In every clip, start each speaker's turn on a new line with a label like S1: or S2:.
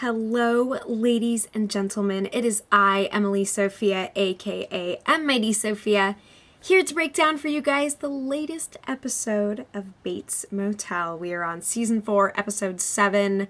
S1: Hello, ladies and gentlemen. It is I, Emily Sophia, aka Mighty Sophia, here to break down for you guys the latest episode of Bates Motel. We are on season 4, episode 7.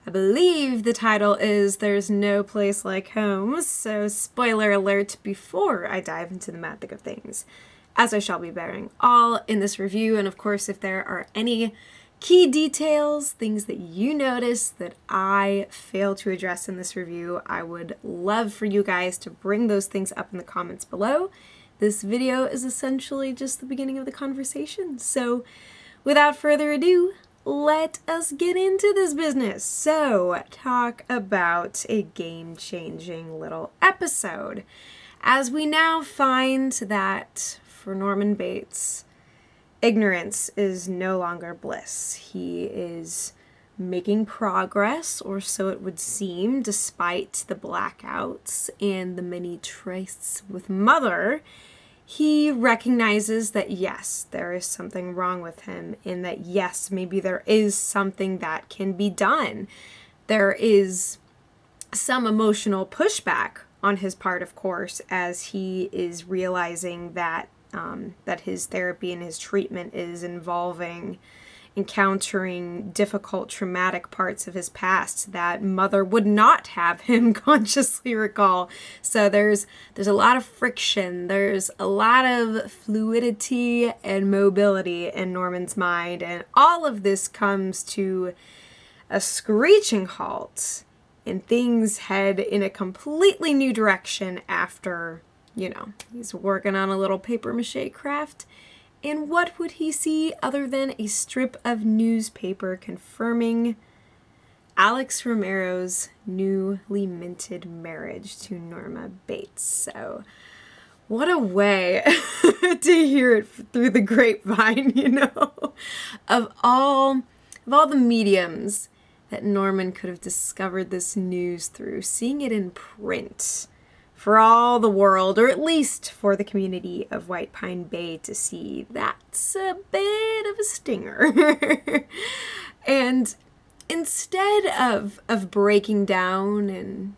S1: I believe the title is There's No Place Like Home, so spoiler alert before I dive into the magic of things, as I shall be bearing all in this review. And of course, if there are any key details, things that you notice that I fail to address in this review, I would love for you guys to bring those things up in the comments below. This video is essentially just the beginning of the conversation. So without further ado, let us get into this business. So talk about a game-changing little episode. As we now find that for Norman Bates, ignorance is no longer bliss. He is making progress, or so it would seem, despite the blackouts and the many trysts with Mother. He recognizes that yes, there is something wrong with him, and that yes, maybe there is something that can be done. There is some emotional pushback on his part, of course, as he is realizing that that his therapy and his treatment is involving encountering difficult, traumatic parts of his past that Mother would not have him consciously recall. So there's a lot of friction, there's a lot of fluidity and mobility in Norman's mind, and all of this comes to a screeching halt, and things head in a completely new direction after, he's working on a little papier-mâché craft. And what would he see other than a strip of newspaper confirming Alex Romero's newly minted marriage to Norma Bates? So what a way to hear it through the grapevine, of all the mediums that Norman could have discovered this news through, seeing it in print for all the world, or at least for the community of White Pine Bay to see, that's a bit of a stinger. And instead of breaking down and,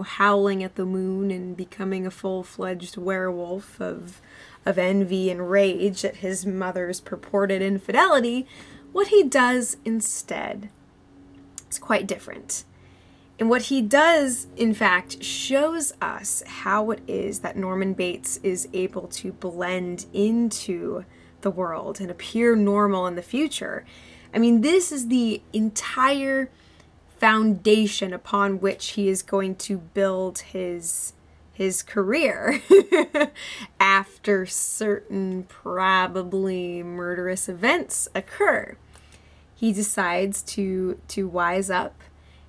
S1: howling at the moon and becoming a full-fledged werewolf of envy and rage at his mother's purported infidelity, what he does instead is quite different. And what he does, in fact, shows us how it is that Norman Bates is able to blend into the world and appear normal in the future. I mean, this is the entire foundation upon which he is going to build his career after certain probably murderous events occur. He decides to wise up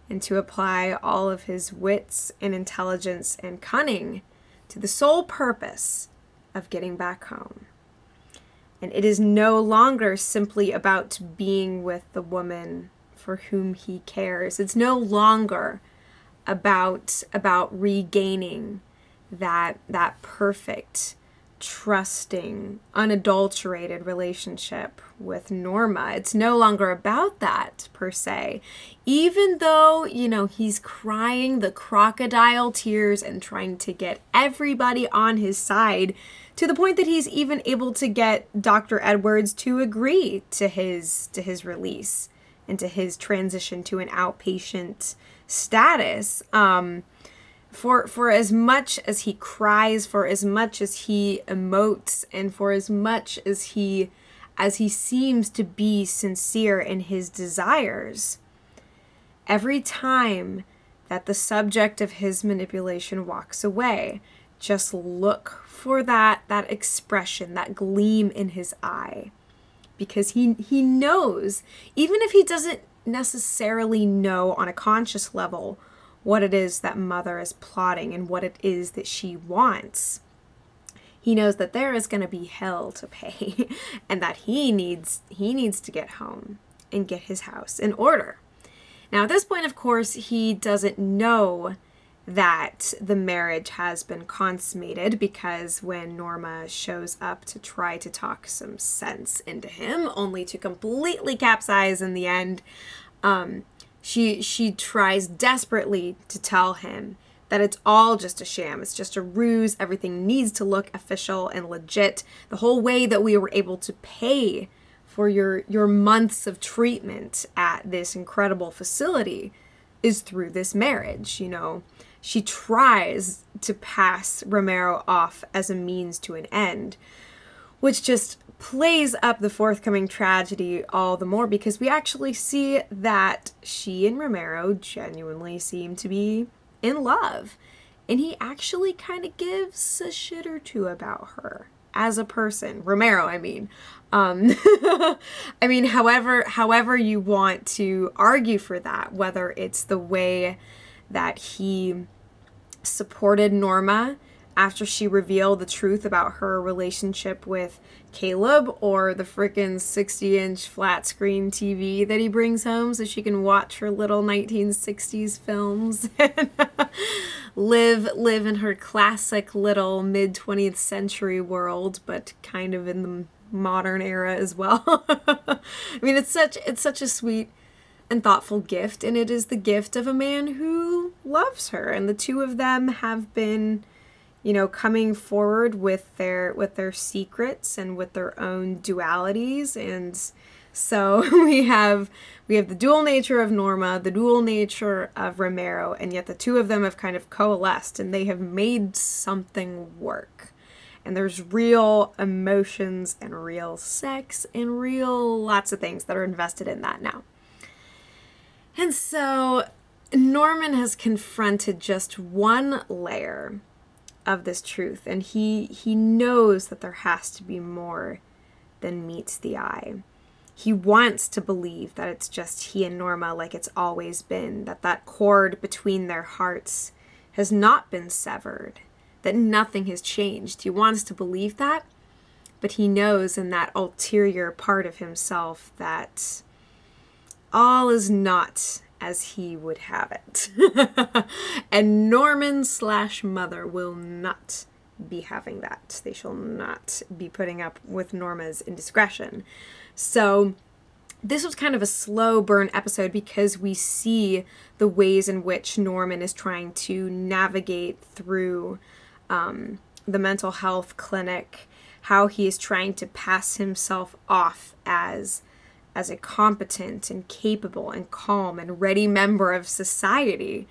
S1: and to apply all of his wits and intelligence and cunning to the sole purpose of getting back home. And it is no longer simply about being with the woman for whom he cares. It's no longer about regaining that perfect, trusting, unadulterated relationship with Norma. It's no longer about that, per se. Even though, he's crying the crocodile tears and trying to get everybody on his side, to the point that he's even able to get Dr. Edwards to agree to his release and to his transition to an outpatient status. For as much as he cries, for as much as he emotes, and for as much as he seems to be sincere in his desires, every time that the subject of his manipulation walks away, just look for that expression, that gleam in his eye. Because he knows, even if he doesn't necessarily know on a conscious level what it is that Mother is plotting and what it is that she wants, he knows that there is going to be hell to pay and that he needs to get home and get his house in order. Now, at this point, of course, he doesn't know that the marriage has been consummated, because when Norma shows up to try to talk some sense into him, only to completely capsize in the end, She tries desperately to tell him that it's all just a sham. It's just a ruse. Everything needs to look official and legit. The whole way that we were able to pay for your months of treatment at this incredible facility is through this marriage, you know. She tries to pass Romero off as a means to an end, which just plays up the forthcoming tragedy all the more, because we actually see that she and Romero genuinely seem to be in love. And he actually kind of gives a shit or two about her as a person. Romero, I mean. I mean, however you want to argue for that, whether it's the way that he supported Norma after she revealed the truth about her relationship with Caleb, or the frickin' 60-inch flat screen TV that he brings home so she can watch her little 1960s films and live in her classic little mid-20th century world, but kind of in the modern era as well. I mean, it's such a sweet and thoughtful gift, and it is the gift of a man who loves her, and the two of them have been, you know, coming forward with their secrets and with their own dualities. And so we have the dual nature of Norma, the dual nature of Romero, and yet the two of them have kind of coalesced and they have made something work. And there's real emotions and real sex and real lots of things that are invested in that now. And so Norman has confronted just one layer of this truth, and he knows that there has to be more than meets the eye. He wants to believe that it's just he and Norma like it's always been, that cord between their hearts has not been severed, that nothing has changed. He wants to believe that, but he knows in that ulterior part of himself that all is not as he would have it. And Norman/mother will not be having that. They shall not be putting up with Norma's indiscretion. So this was kind of a slow burn episode because we see the ways in which Norman is trying to navigate through the mental health clinic, how he is trying to pass himself off as a competent and capable and calm and ready member of society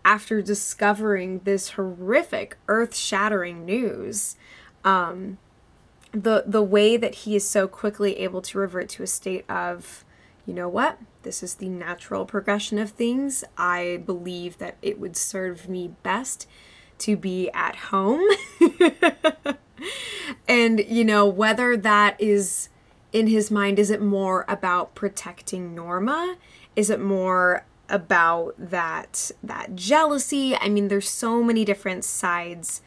S1: after discovering this horrific, earth-shattering news. The way that he is so quickly able to revert to a state of, you know what, this is the natural progression of things. I believe that it would serve me best to be at home. And, you know, whether that is in his mind, is it more about protecting Norma? Is it more about that jealousy? I mean, there's so many different sides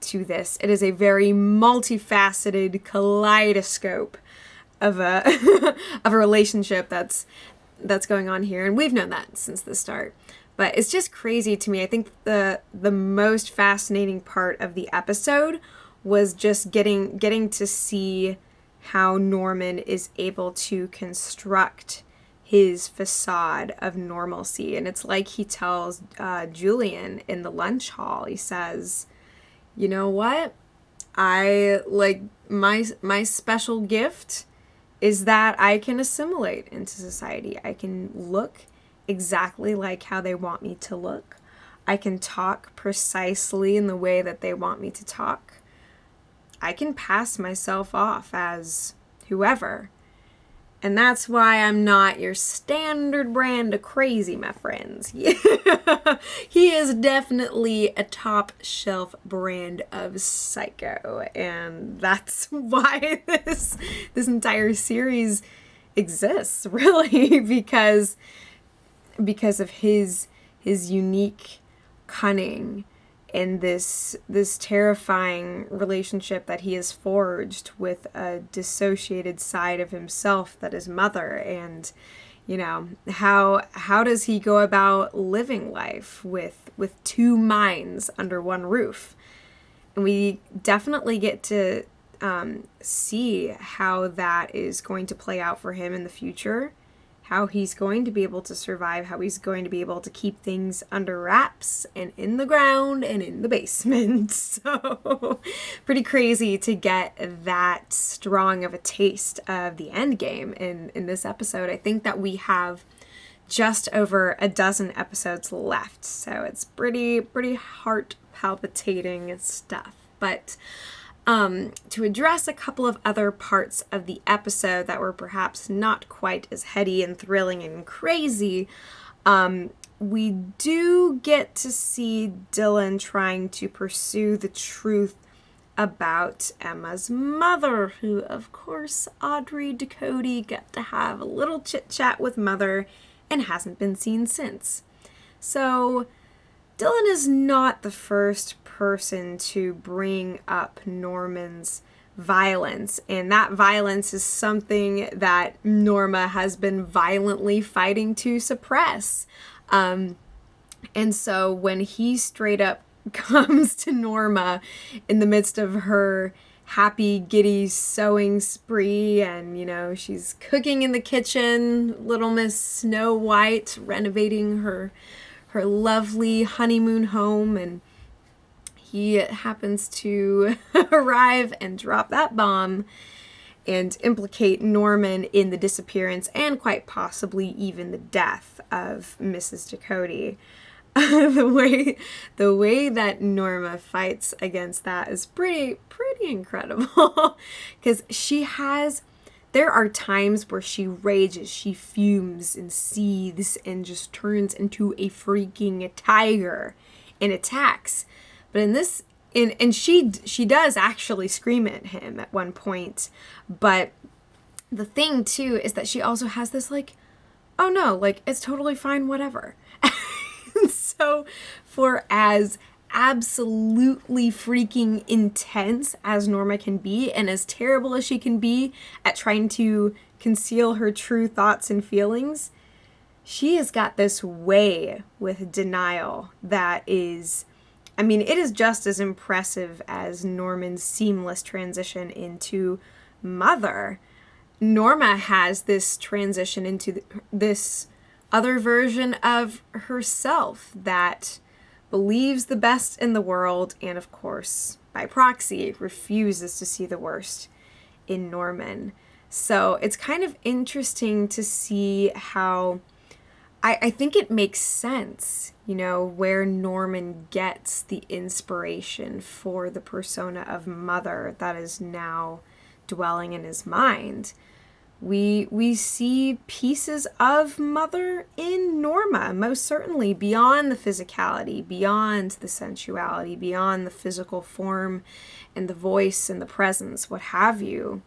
S1: to this. It is a very multifaceted kaleidoscope of a of a relationship that's going on here, and we've known that since the start. But it's just crazy to me. I think the most fascinating part of the episode was just getting to see how Norman is able to construct his facade of normalcy. And it's like he tells Julian in the lunch hall, he says, you know what? I like my special gift is that I can assimilate into society. I can look exactly like how they want me to look. I can talk precisely in the way that they want me to talk. I can pass myself off as whoever. And that's why I'm not your standard brand of crazy, my friends. He is definitely a top shelf brand of psycho. And that's why this entire series exists, really, because of his unique cunning and this terrifying relationship that he has forged with a dissociated side of himself that is mother. And, you know, how does he go about living life with two minds under one roof? And we definitely get to see how that is going to play out for him in the future how he's going to be able to survive, how he's going to be able to keep things under wraps and in the ground and in the basement. So pretty crazy to get that strong of a taste of the end game in this episode. I think that we have just over a dozen episodes left, so it's pretty heart palpitating stuff. But to address a couple of other parts of the episode that were perhaps not quite as heady and thrilling and crazy, we do get to see Dylan trying to pursue the truth about Emma's mother, who, of course, Audrey Ducote got to have a little chit-chat with mother and hasn't been seen since. So Dylan is not the first person to bring up Norman's violence, and that violence is something that Norma has been violently fighting to suppress. And so when he straight up comes to Norma in the midst of her happy, giddy sewing spree, and, you know, she's cooking in the kitchen, little Miss Snow White, renovating her lovely honeymoon home, and he happens to arrive and drop that bomb and implicate Norman in the disappearance and quite possibly even the death of Mrs. Ducote. The way that Norma fights against that is pretty incredible, because there are times where she rages, she fumes and seethes and just turns into a freaking tiger and attacks. But in this, and she does actually scream at him at one point. But the thing too is that she also has this like, oh no, like it's totally fine, whatever. So for as absolutely freaking intense as Norma can be, and as terrible as she can be at trying to conceal her true thoughts and feelings, she has got this way with denial that is, I mean, it is just as impressive as Norman's seamless transition into mother. Norma has this transition into this other version of herself that believes the best in the world, and of course, by proxy, refuses to see the worst in Norman. So it's kind of interesting to see how I think it makes sense, you know, where Norman gets the inspiration for the persona of mother that is now dwelling in his mind. We see pieces of mother in Norma, most certainly, beyond the physicality, beyond the sensuality, beyond the physical form and the voice and the presence, what have you.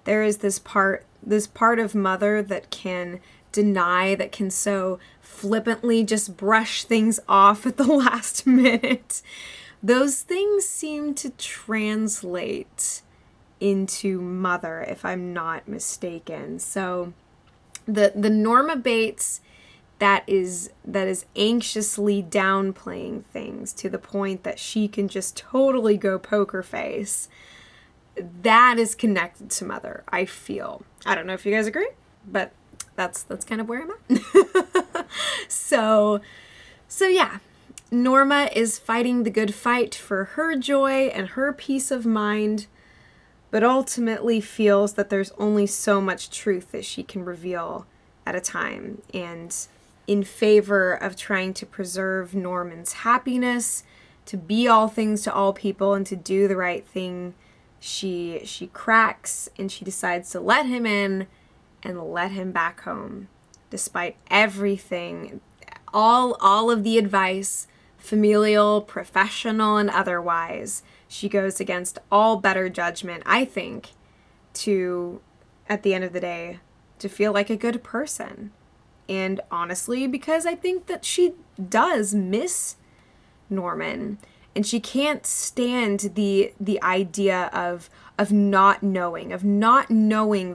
S1: There is this part of mother that can deny, that can so flippantly just brush things off at the last minute. Those things seem to translate into mother, if I'm not mistaken. So the Norma Bates that is anxiously downplaying things to the point that she can just totally go poker face, that is connected to mother, I feel. I don't know if you guys agree, but that's kind of where I'm at. So yeah, Norma is fighting the good fight for her joy and her peace of mind, but ultimately feels that there's only so much truth that she can reveal at a time. And in favor of trying to preserve Norman's happiness, to be all things to all people, and to do the right thing, she cracks and she decides to let him in and let him back home, despite everything, all of the advice, familial, professional, and otherwise. She goes against all better judgment, I think, to, at the end of the day, to feel like a good person. And honestly, because I think that she does miss Norman, and she can't stand the idea of not knowing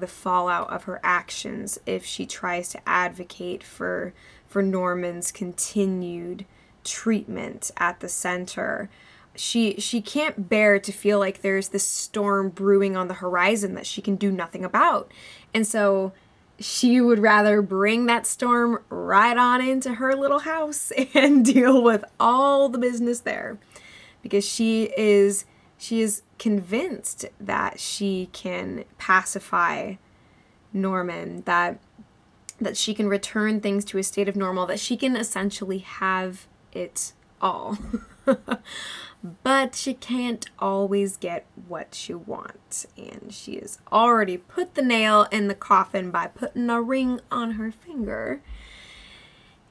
S1: the fallout of her actions if she tries to advocate for Norman's continued treatment at the center. She can't bear to feel like there's this storm brewing on the horizon that she can do nothing about. And so she would rather bring that storm right on into her little house and deal with all the business there, because she is convinced that she can pacify Norman, that she can return things to a state of normal, that she can essentially have it all. But she can't always get what she wants, and she has already put the nail in the coffin by putting a ring on her finger.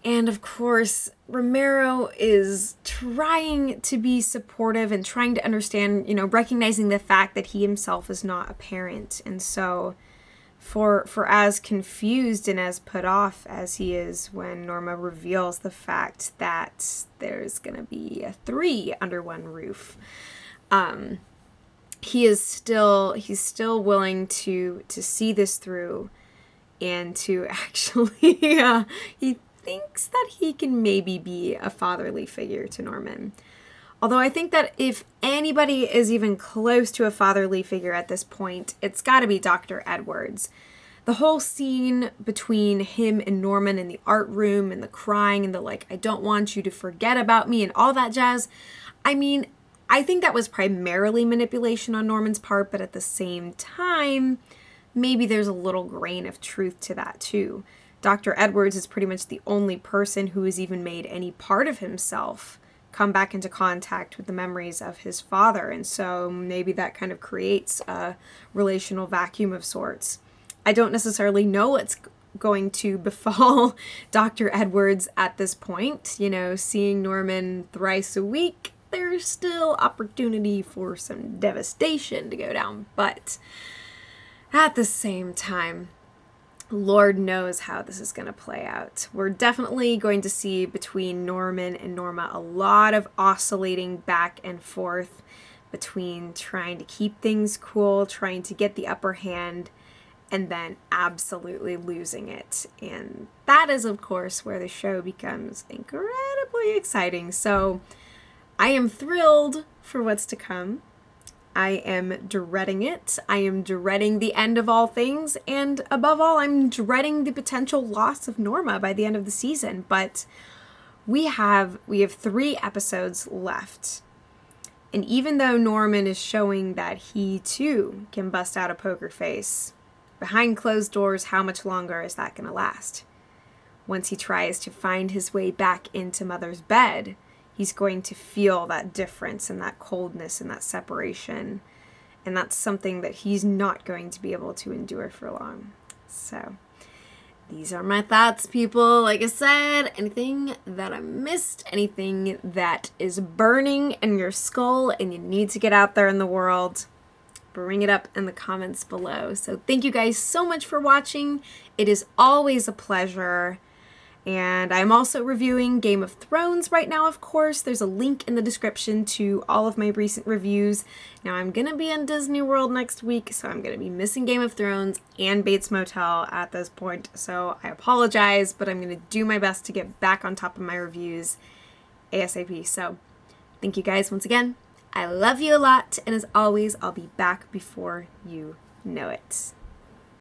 S1: And of course, Romero is trying to be supportive and trying to understand, recognizing the fact that he himself is not a parent. And so for as confused and as put off as he is when Norma reveals the fact that there's gonna be 3 under one roof, he's still willing to see this through, and to actually he thinks that he can maybe be a fatherly figure to Norman. Although I think that if anybody is even close to a fatherly figure at this point, it's got to be Dr. Edwards. The whole scene between him and Norman in the art room, and the crying and the I don't want you to forget about me and all that jazz. I mean, I think that was primarily manipulation on Norman's part, but at the same time, maybe there's a little grain of truth to that too. Dr. Edwards is pretty much the only person who has even made any part of himself come back into contact with the memories of his father, and so maybe that kind of creates a relational vacuum of sorts. I don't necessarily know what's going to befall Dr. Edwards at this point. Seeing Norman thrice a week, there's still opportunity for some devastation to go down, but at the same time, Lord knows how this is going to play out. We're definitely going to see between Norman and Norma a lot of oscillating back and forth between trying to keep things cool, trying to get the upper hand, and then absolutely losing it. And that is, of course, where the show becomes incredibly exciting. So I am thrilled for what's to come. I am dreading it. I am dreading the end of all things, and above all, I'm dreading the potential loss of Norma by the end of the season. But we have 3 episodes left. And even though Norman is showing that he too can bust out a poker face, behind closed doors, how much longer is that going to last? Once he tries to find his way back into Mother's bed, he's going to feel that difference and that coldness and that separation. And that's something that he's not going to be able to endure for long. So these are my thoughts, people. Like I said, anything that I missed, anything that is burning in your skull and you need to get out there in the world, bring it up in the comments below. So thank you guys so much for watching. It is always a pleasure. And I'm also reviewing Game of Thrones right now, of course. There's a link in the description to all of my recent reviews. Now, I'm going to be in Disney World next week, so I'm going to be missing Game of Thrones and Bates Motel at this point. So I apologize, but I'm going to do my best to get back on top of my reviews ASAP. So thank you guys once again. I love you a lot, and as always, I'll be back before you know it.